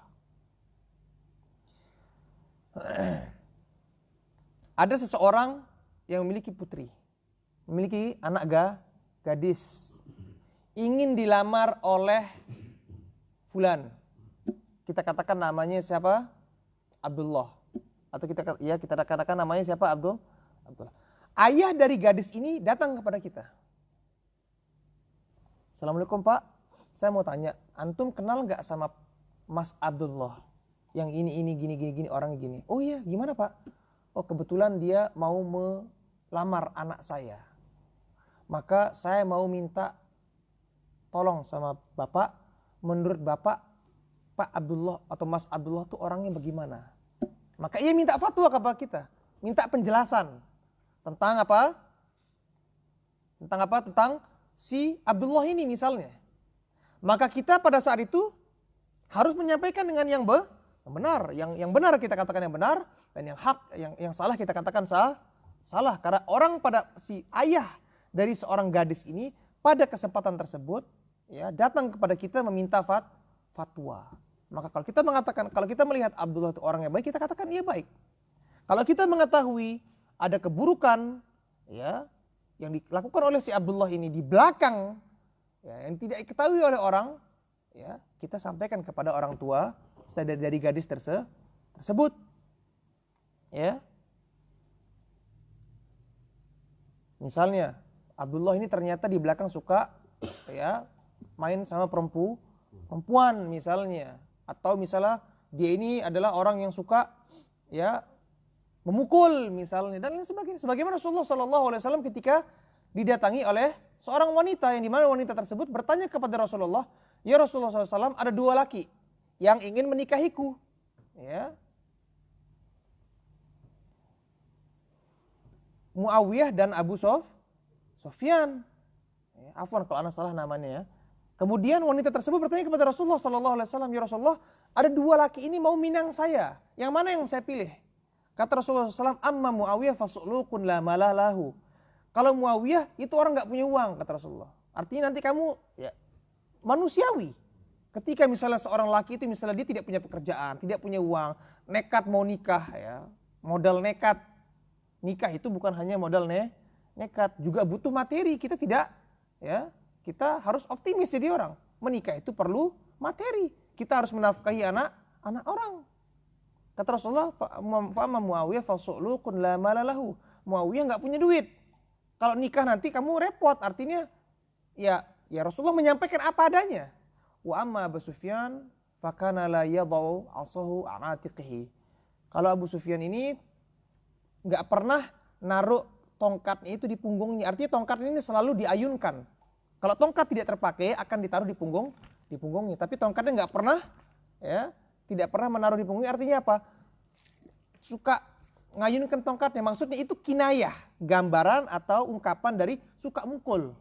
S1: ada seseorang yang memiliki putri, memiliki anak gadis, ingin dilamar oleh fulan. Kita katakan namanya siapa? Abdullah. Atau kita katakan namanya siapa? Abdullah. Ayah dari gadis ini datang kepada kita. Assalamualaikum Pak, saya mau tanya, antum kenal gak sama Mas Abdullah? Yang ini gini, orangnya gini. Oh iya, gimana Pak? Oh kebetulan dia mau melamar anak saya. Maka saya mau minta tolong sama Bapak, menurut Bapak, Pak Abdullah atau Mas Abdullah itu orangnya bagaimana? Maka ia minta fatwa kepada kita, minta penjelasan tentang apa? Tentang si Abdullah ini misalnya. Maka kita pada saat itu harus menyampaikan dengan yang benar, yang benar kita katakan yang benar, dan yang hak, yang salah kita katakan salah. Karena orang pada si ayah dari seorang gadis ini pada kesempatan tersebut, ya, datang kepada kita meminta fatwa. Maka kalau kita mengatakan, kalau kita melihat Abdullah itu orang yang baik, kita katakan ia baik. Kalau kita mengetahui ada keburukan, ya, yang dilakukan oleh si Abdullah ini di belakang, ya, yang tidak diketahui oleh orang, ya, kita sampaikan kepada orang tua dari gadis tersebut, ya. Misalnya Abdullah ini ternyata di belakang suka, ya, main sama perempuan misalnya, atau misalnya dia ini adalah orang yang suka, ya, memukul misalnya dan lain sebagainya. Sebagaimana Rasulullah SAW ketika didatangi oleh seorang wanita yang dimana wanita tersebut bertanya kepada Rasulullah, ya Rasulullah SAW, ada dua laki yang ingin menikahiku, ya, Muawiyah dan Abu Sufyan. Ya, afwan kalau anak salah namanya, ya. Kemudian wanita tersebut bertanya kepada Rasulullah SAW, ya Rasulullah, ada dua laki ini mau minang saya, yang mana yang saya pilih? Kata Rasulullah SAW, amma Muawiyah fasu'lukun la malalahu. Kalau Muawiyah itu orang gak punya uang, kata Rasulullah. Artinya nanti kamu, ya, manusiawi. Ketika misalnya seorang laki itu misalnya dia tidak punya pekerjaan, tidak punya uang, nekat mau nikah, ya, modal nekat. Nikah itu bukan hanya modal nekat, juga butuh materi. Kita tidak, ya, kita harus optimis jadi orang. Menikah itu perlu materi. Kita harus menafkahi anak orang. Kata Rasulullah, fa'amma Muawiyah fasu'lukun la malalahu. Muawiyah enggak punya duit. Kalau nikah nanti kamu repot. Artinya ya Rasulullah menyampaikan apa adanya. Wa amma Abu Sufyan fakana la yadau asahu a'atiqihi. Kalau Abu Sufyan ini enggak pernah naruh tongkatnya itu di punggungnya. Artinya tongkat ini selalu diayunkan. Kalau tongkat tidak terpakai akan ditaruh di punggungnya. Tapi tongkatnya enggak pernah, ya, tidak pernah menaruh di punggungnya. Artinya apa? Suka ngayunkan tongkatnya. Maksudnya itu kinayah, gambaran atau ungkapan dari suka mukul.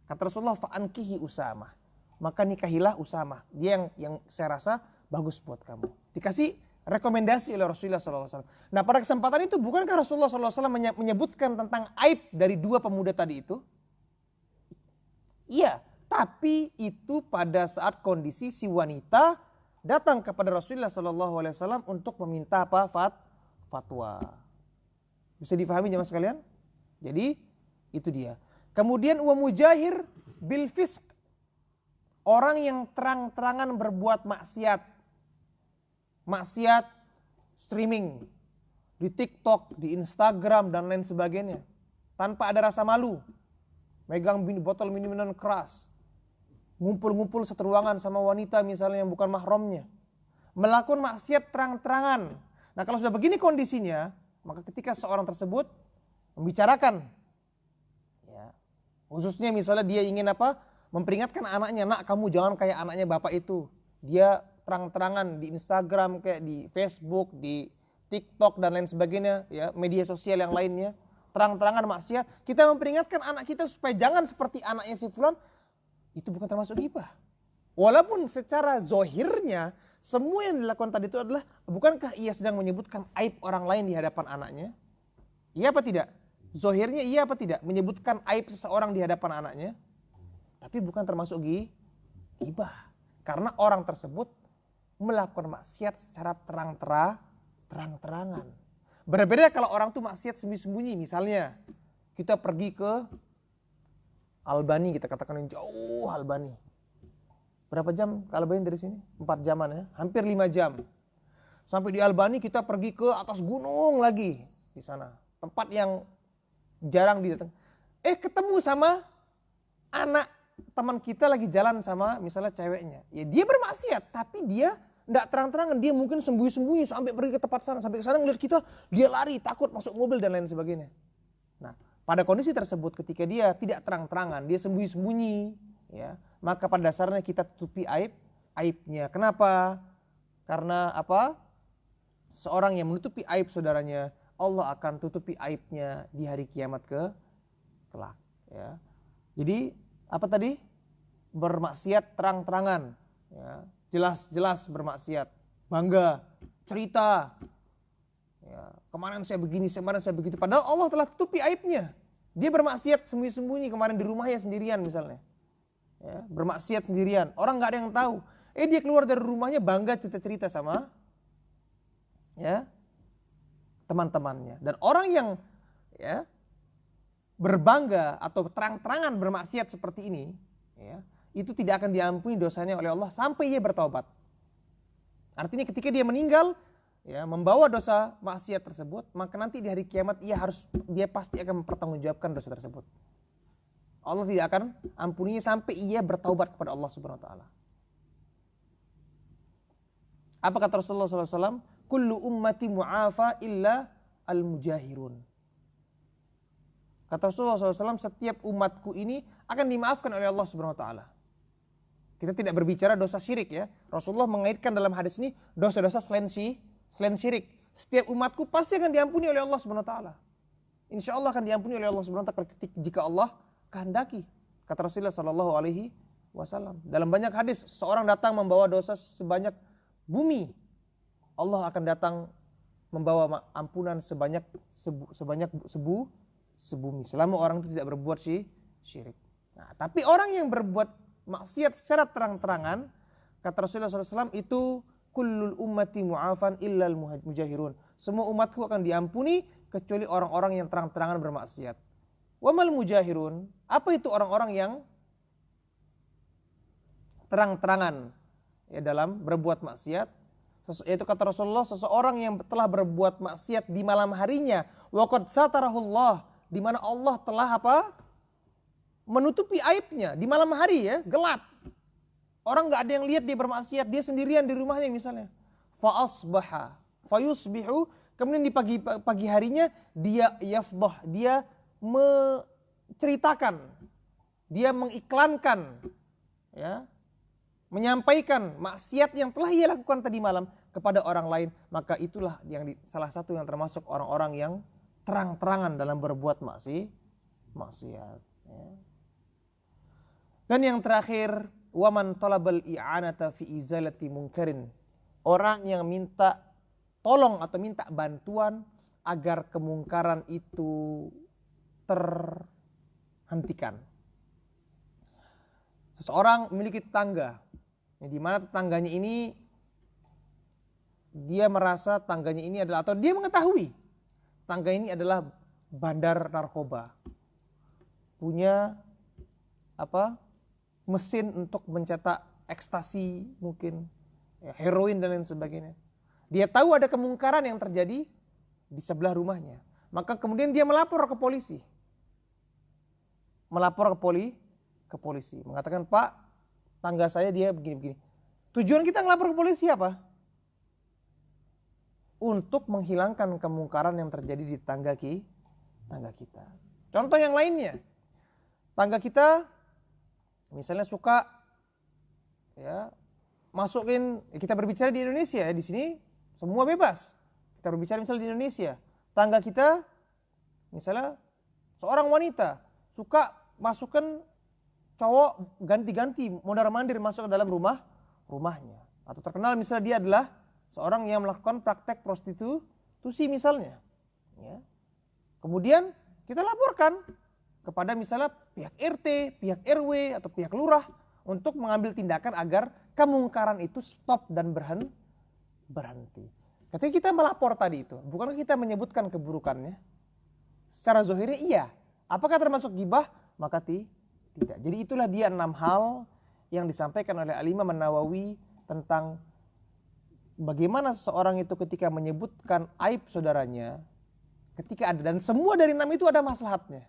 S1: Kata Rasulullah, fa'ankihi Usamah. Maka nikahilah Usamah. Dia yang saya rasa bagus buat kamu. Dikasih rekomendasi oleh Rasulullah SAW. Nah pada kesempatan itu bukankah Rasulullah SAW menyebutkan tentang aib dari dua pemuda tadi itu? Iya, tapi itu pada saat kondisi si wanita datang kepada Rasulullah SAW untuk meminta apa? Fatwa. Bisa difahami jemaah sekalian? Jadi itu dia. Kemudian wa mujahir bil fisq. Orang yang terang-terangan berbuat maksiat. Maksiat streaming di TikTok, di Instagram dan lain sebagainya. Tanpa ada rasa malu. Megang botol minuman keras. Ngumpul-ngumpul satu ruangan sama wanita misalnya yang bukan mahramnya. Melakukan maksiat terang-terangan. Nah kalau sudah begini kondisinya, maka ketika seorang tersebut membicarakan, ya, khususnya misalnya dia ingin apa? Memperingatkan anaknya, nak kamu jangan kayak anaknya bapak itu. Dia terang-terangan di Instagram, kayak di Facebook, di TikTok dan lain sebagainya, ya, media sosial yang lainnya. Terang-terangan maksiat, kita memperingatkan anak kita supaya jangan seperti anaknya si fulan, itu bukan termasuk ghibah. Walaupun secara zohirnya, semua yang dilakukan tadi itu adalah, bukankah ia sedang menyebutkan aib orang lain di hadapan anaknya? Iya apa tidak? Zohirnya iya apa tidak? Menyebutkan aib seseorang di hadapan anaknya? Tapi bukan termasuk ghibah. Karena orang tersebut melakukan maksiat secara terang-terangan. Berbeda kalau orang tuh maksiat sembunyi-sembunyi. Misalnya kita pergi ke Albani, kita katakan yang jauh Albani. Berapa jam ke Albani dari sini? 4 jaman ya, hampir 5 jam. Sampai di Albani kita pergi ke atas gunung lagi di sana. Tempat yang jarang didatang. Ketemu sama anak teman kita lagi jalan sama misalnya ceweknya. Ya dia bermaksiat tapi dia enggak terang-terangan, dia mungkin sembunyi-sembunyi sampai pergi ke tempat sana, sampai ke sana ngelihat kita, dia lari, takut masuk mobil dan lain sebagainya. Nah, pada kondisi tersebut ketika dia tidak terang-terangan, dia sembunyi-sembunyi, ya, maka pada dasarnya kita tutupi aibnya. Kenapa? Karena apa? Seorang yang menutupi aib saudaranya, Allah akan tutupi aibnya di hari kiamat kelak, ya. Jadi, apa tadi? Bermaksiat terang-terangan, ya. Jelas-jelas bermaksiat, bangga, cerita, ya, kemarin saya begini, kemarin saya begitu. Padahal Allah telah tutupi aibnya. Dia bermaksiat sembunyi-sembunyi kemarin di rumahnya sendirian misalnya, ya, bermaksiat sendirian. Orang nggak ada yang tahu. Dia keluar dari rumahnya bangga cerita-cerita sama, ya, teman-temannya. Dan orang yang, ya, berbangga atau terang-terangan bermaksiat seperti ini, ya, itu tidak akan diampuni dosanya oleh Allah sampai ia bertaubat. Artinya ketika dia meninggal, ya, membawa dosa maksiat tersebut, maka nanti di hari kiamat dia pasti akan mempertanggungjawabkan dosa tersebut. Allah tidak akan ampuninya sampai ia bertaubat kepada Allah Subhanahu wa taala. Apa kata Rasulullah SAW? Kullu ummati mu'afa illa al-mujahirun. Kata Rasulullah SAW, setiap umatku ini akan dimaafkan oleh Allah Subhanahu wa taala. Kita tidak berbicara dosa syirik, ya. Rasulullah mengaitkan dalam hadis ini dosa-dosa selain syirik. Setiap umatku pasti akan diampuni oleh Allah Subhanahu wa taala. Insya Allah akan diampuni oleh Allah Subhanahu wa taala jika Allah kehendaki. Kata Rasulullah SAW. Dalam banyak hadis, seorang datang membawa dosa sebanyak bumi, Allah akan datang membawa ampunan sebanyak sebumi, selama orang itu tidak berbuat syirik. Nah, tapi orang yang berbuat maksiat secara terang-terangan, kata Rasulullah SAW, itu kullul ummati mu'afan illal mujahirun. Semua umatku akan diampuni kecuali orang-orang yang terang-terangan bermaksiat. Wamal mujahirun, apa itu orang-orang yang terang-terangan, ya, dalam berbuat maksiat? Yaitu kata Rasulullah, seseorang yang telah berbuat maksiat di malam harinya, waqad satarahullah, di mana Allah telah apa? Menutupi aibnya di malam hari, ya, gelap. Orang nggak ada yang lihat dia bermaksiat, dia sendirian di rumahnya misalnya. Fa asbaha, fayusbihu, kemudian di pagi harinya dia yafdah, dia menceritakan, dia mengiklankan, ya, menyampaikan maksiat yang telah ia lakukan tadi malam kepada orang lain, maka itulah yang salah satu yang termasuk orang-orang yang terang-terangan dalam berbuat maksiat. Ya. Dan yang terakhir, waman talabal i'anata fi izalati munkarin. Orang yang minta tolong atau minta bantuan agar kemungkaran itu terhentikan. Seseorang memiliki tetangga, di mana tetangganya ini dia merasa tangganya ini adalah, atau dia mengetahui tangga ini adalah bandar narkoba, punya mesin untuk mencetak ekstasi mungkin, heroin dan lain sebagainya. Dia tahu ada kemungkaran yang terjadi di sebelah rumahnya, maka kemudian dia melapor ke polisi, mengatakan, Pak, tangga saya dia begini-begini. Tujuan kita ngelapor ke polisi apa? Untuk menghilangkan kemungkaran yang terjadi di tangga kita. Contoh yang lainnya, tangga kita misalnya suka masukin, kita berbicara di Indonesia di sini semua bebas. Kita berbicara misalnya di Indonesia, tangga kita misalnya seorang wanita suka masukkan cowok ganti-ganti mondar-mandir masuk ke dalam rumahnya. Atau terkenal misalnya dia adalah seorang yang melakukan praktek prostitusi misalnya. Kemudian kita laporkan kepada misalnya pihak RT, pihak RW atau pihak lurah untuk mengambil tindakan agar kemungkaran itu stop dan berhenti. Ketika kita melapor tadi itu, bukankah kita menyebutkan keburukannya? Secara zahirnya iya. Apakah termasuk ghibah? Maka tidak. Jadi itulah dia 6 hal yang disampaikan oleh Al-Imam An-Nawawi tentang bagaimana seseorang itu ketika menyebutkan aib saudaranya, ketika ada, dan semua dari 6 itu ada maslahatnya.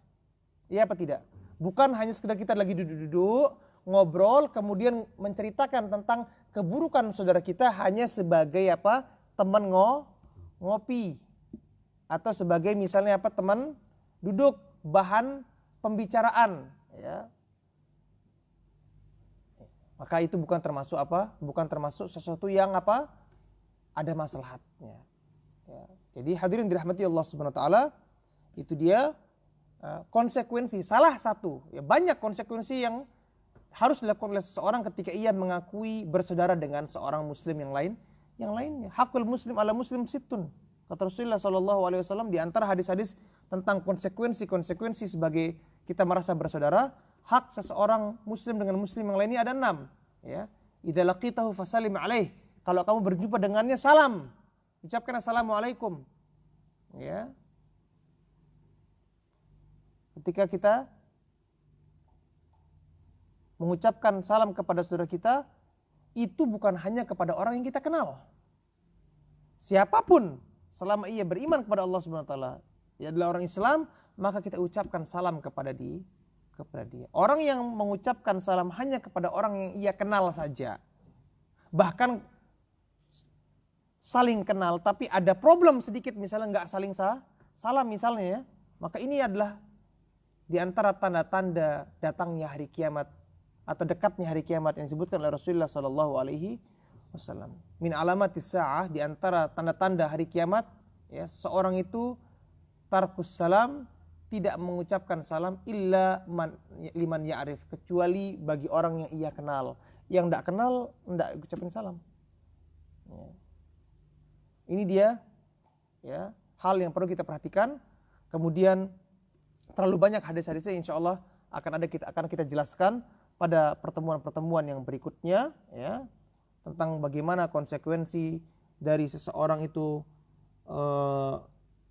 S1: Iya apa tidak? Bukan hanya sekedar kita lagi duduk-duduk, ngobrol, kemudian menceritakan tentang keburukan saudara kita hanya sebagai teman ngopi. Atau sebagai misalnya teman duduk, bahan pembicaraan. Maka itu bukan termasuk bukan termasuk sesuatu yang ada maslahatnya. Jadi hadirin dirahmati Allah Subhanahu wa taala, itu dia konsekuensi, salah satu, banyak konsekuensi yang harus dilakukan oleh seseorang ketika ia mengakui bersaudara dengan seorang muslim yang lainnya. Hakul muslim ala muslim sittun. Kata Rasulullah SAW di antara hadis-hadis tentang konsekuensi sebagai kita merasa bersaudara, hak seseorang muslim dengan muslim yang lainnya ada 6. Idza laqitahu fasallim alaih. Kalau kamu berjumpa dengannya, salam. Ucapkan assalamualaikum. Ketika kita mengucapkan salam kepada saudara kita, itu bukan hanya kepada orang yang kita kenal. Siapapun, selama ia beriman kepada Allah Subhanahu wa taala, ia adalah orang Islam, maka kita ucapkan salam kepada dia. Orang yang mengucapkan salam hanya kepada orang yang ia kenal saja, bahkan saling kenal tapi ada problem sedikit, misalnya nggak saling salam misalnya, maka ini adalah di antara tanda-tanda datangnya hari kiamat atau dekatnya hari kiamat yang disebutkan oleh Rasulullah SAW. Min alamatis sa'ah, di antara tanda-tanda hari kiamat, seorang itu tarkus salam, tidak mengucapkan salam illa liman ya'rif, kecuali bagi orang yang ia kenal. Yang tidak kenal tidak ucapin salam. Ini dia hal yang perlu kita perhatikan. Kemudian terlalu banyak hadis-hadisnya, insya Allah akan kita jelaskan pada pertemuan-pertemuan yang berikutnya, tentang bagaimana konsekuensi dari seseorang itu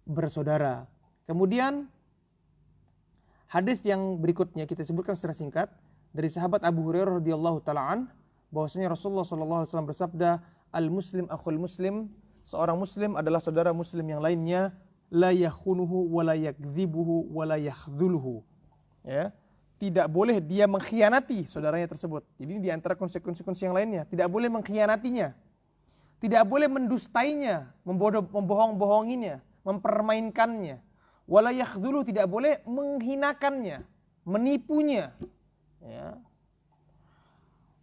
S1: bersaudara. Kemudian hadis yang berikutnya kita sebutkan secara singkat dari sahabat Abu Hurairah radhiyallahu taala an, bahwasanya Rasulullah sallallahu alaihi wasallam bersabda, al muslim akhul muslim, seorang muslim adalah saudara muslim yang lainnya, la yakhunuhu wa la yakdzibuhu wa la yakhdhuluhu. Tidak boleh dia mengkhianati saudaranya tersebut. Jadi di antara konsekuensi yang lainnya, tidak boleh mengkhianatinya, tidak boleh mendustainya, membohong-bohonginya, mempermainkannya. Wala yakhdhuluhu, tidak boleh menghinakannya, menipunya.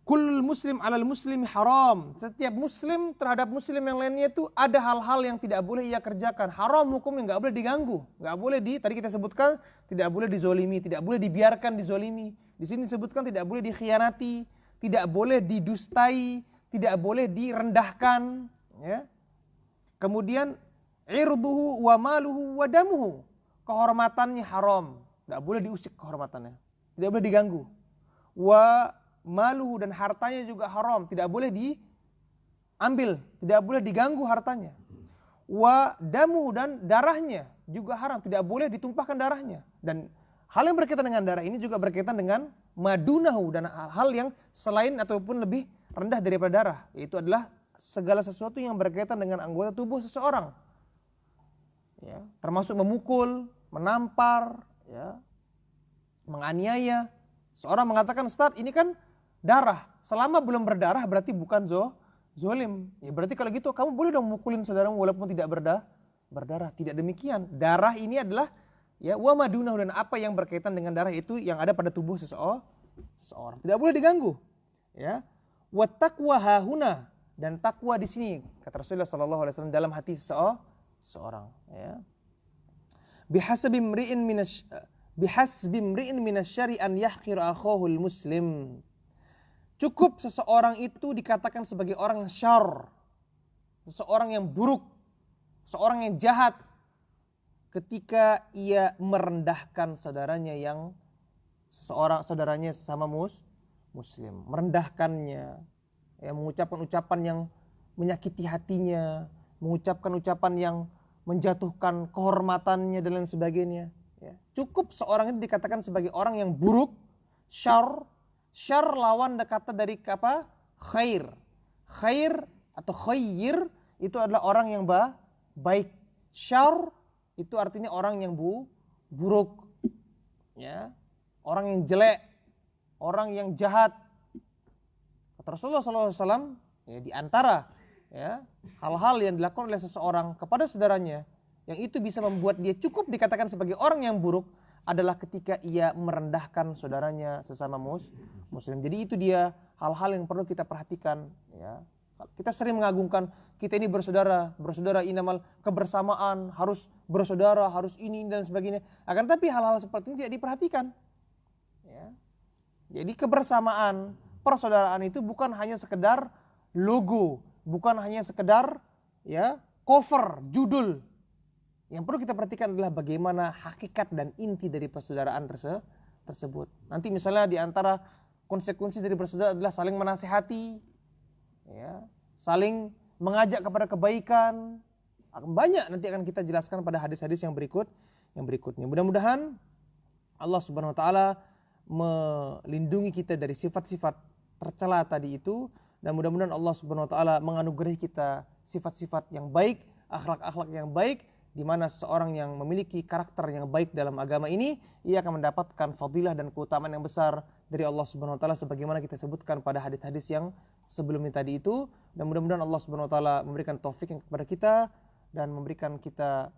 S1: Kullul muslim alal muslim haram. Setiap muslim terhadap muslim yang lainnya itu ada hal-hal yang tidak boleh ia kerjakan. Haram hukumnya, nggak boleh diganggu, nggak boleh tadi kita sebutkan tidak boleh dizolimi, tidak boleh dibiarkan dizolimi, Di sini disebutkan tidak boleh dikhianati, tidak boleh didustai, tidak boleh direndahkan, ya. Kemudian irduhu wa maluhu wa damuhu. Kehormatannya haram, tidak boleh diusik kehormatannya, tidak boleh diganggu. Wa maluhu, dan hartanya juga haram, tidak boleh diambil, tidak boleh diganggu hartanya. Wa damuhu, dan darahnya juga haram, tidak boleh ditumpahkan darahnya. Dan hal yang berkaitan dengan darah ini juga berkaitan dengan madunahu, dan hal yang selain ataupun lebih rendah daripada darah, yaitu adalah segala sesuatu yang berkaitan dengan anggota tubuh seseorang. Ya, termasuk memukul, menampar, ya, menganiaya. Seorang mengatakan, Ustaz, ini kan darah. Selama belum berdarah berarti bukan zolim. Ya, berarti kalau gitu kamu boleh dong memukulin saudaramu walaupun tidak berdarah. Tidak demikian. Darah ini adalah ya wa madunahu, dan apa yang berkaitan dengan darah itu yang ada pada tubuh seseorang. Tidak boleh diganggu. Ya. Wa taqwa hahuna, dan takwa di sini kata Rasulullah SAW dalam hati seorang, ya. Bihasbi imri'in minasyari an yahqir akhahul muslim. Cukup seseorang itu dikatakan sebagai orang syarr, seseorang yang buruk, seorang yang jahat, ketika ia merendahkan saudaranya yang saudaranya sesama muslim, merendahkannya, ya, mengucapkan ucapan yang menyakiti hatinya, mengucapkan ucapan yang menjatuhkan kehormatannya dan lain sebagainya. Ya. Cukup seorang itu dikatakan sebagai orang yang buruk, syarr. Syarr lawan kata dari apa? Khair. Khair atau khair itu adalah orang yang baik. Syarr itu artinya orang yang buruk. Ya. Orang yang jelek, orang yang jahat. Kata Rasulullah SAW, ya, di antara ya, hal-hal yang dilakukan oleh seseorang kepada saudaranya yang itu bisa membuat dia cukup dikatakan sebagai orang yang buruk adalah ketika ia merendahkan saudaranya sesama muslim. Jadi itu dia hal-hal yang perlu kita perhatikan, ya. Kita sering mengagungkan kita ini bersaudara inamal kebersamaan, harus bersaudara, harus ini dan sebagainya. Akan tapi hal-hal seperti ini tidak diperhatikan. Ya. Jadi kebersamaan, persaudaraan itu bukan hanya sekedar logo, bukan hanya sekedar ya cover, judul. Yang perlu kita perhatikan adalah bagaimana hakikat dan inti dari persaudaraan tersebut. Nanti misalnya di antara konsekuensi dari bersaudara adalah saling menasihati, ya, saling mengajak kepada kebaikan. Banyak nanti akan kita jelaskan pada hadis-hadis yang berikutnya. Mudah-mudahan Allah Subhanahu wa taala melindungi kita dari sifat-sifat tercela tadi itu, dan mudah-mudahan Allah Subhanahu wa taala menganugerahi kita sifat-sifat yang baik, akhlak-akhlak yang baik, di mana seorang yang memiliki karakter yang baik dalam agama ini, ia akan mendapatkan fadilah dan keutamaan yang besar dari Allah Subhanahu wa taala sebagaimana kita sebutkan pada hadis-hadis yang sebelumnya tadi itu. Dan mudah-mudahan Allah Subhanahu wa taala memberikan taufik kepada kita dan memberikan kita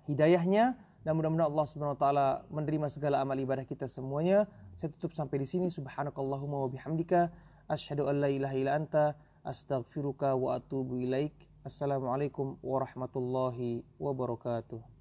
S1: hidayahnya, dan mudah-mudahan Allah Subhanahu wa taala menerima segala amal ibadah kita semuanya. Saya tutup sampai di sini. Subhanakallahumma wa bihamdika asyhadu an la ilaha illa anta astaghfiruka wa atubu ilaik. Assalamualaikum warahmatullahi wabarakatuh.